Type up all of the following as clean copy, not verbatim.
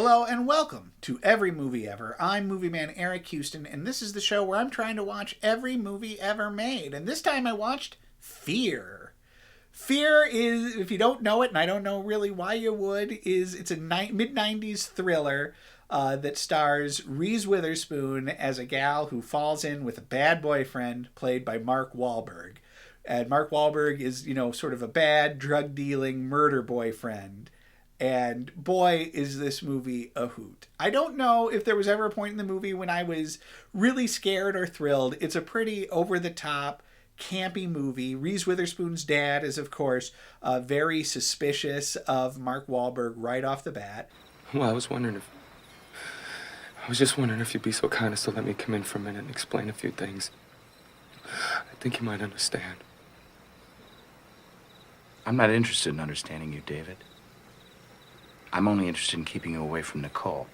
Hello and welcome to Every Movie Ever. I'm movie man Eric Houston, and this is the show where I'm trying to watch every movie ever made. And this time I watched Fear. Fear is, if you don't know it, and I don't know really why you would, it's a mid-90s thriller that stars Reese Witherspoon as a gal who falls in with a bad boyfriend played by Mark Wahlberg. And Mark Wahlberg is, sort of a bad drug-dealing murder boyfriend. And boy, is this movie a hoot. I don't know if there was ever a point in the movie when I was really scared or thrilled. It's a pretty over-the-top, campy movie. Reese Witherspoon's dad is, of course, very suspicious of Mark Wahlberg right off the bat. Well, I was just wondering if you'd be so kind as to let me come in for a minute and explain a few things. I think you might understand. I'm not interested in understanding you, David. I'm only interested in keeping you away from Nicole.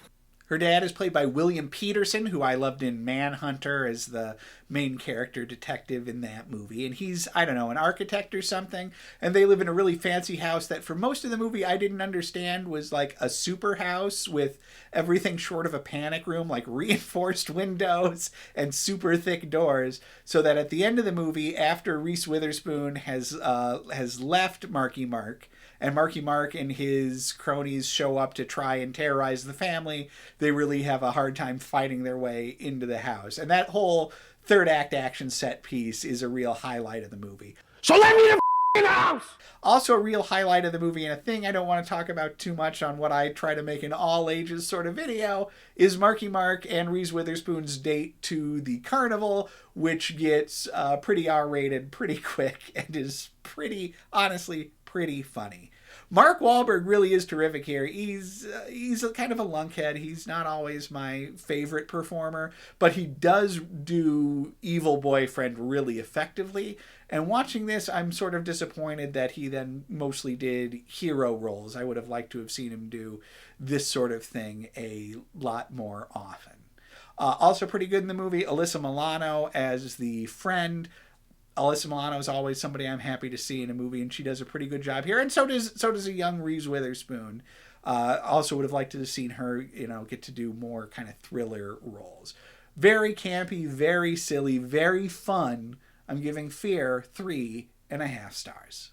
Her dad is played by William Peterson, who I loved in Manhunter as the main character detective in that movie. And he's, I don't know, an architect or something. And they live in a really fancy house that for most of the movie I didn't understand was like a super house with everything short of a panic room, like reinforced windows and super thick doors. So that at the end of the movie, after Reese Witherspoon has left Marky Mark, and Marky Mark and his cronies show up to try and terrorize the family, they really have a hard time fighting their way into the house. And that whole third act action set piece is a real highlight of the movie. So let me in the house! Also a real highlight of the movie, and a thing I don't want to talk about too much on what I try to make an all ages sort of video, is Marky Mark and Reese Witherspoon's date to the carnival, which gets pretty R-rated pretty quick and is honestly pretty funny. Mark Wahlberg really is terrific here. He's a kind of a lunkhead. He's not always my favorite performer, but he does do evil boyfriend really effectively. And watching this, I'm sort of disappointed that he then mostly did hero roles. I would have liked to have seen him do this sort of thing a lot more often. Also pretty good in the movie, Alyssa Milano as the friend. Alyssa Milano is always somebody I'm happy to see in a movie, and she does a pretty good job here. And so does a young Reese Witherspoon. Also would have liked to have seen her, get to do more kind of thriller roles. Very campy, very silly, very fun. I'm giving Fear 3.5 stars.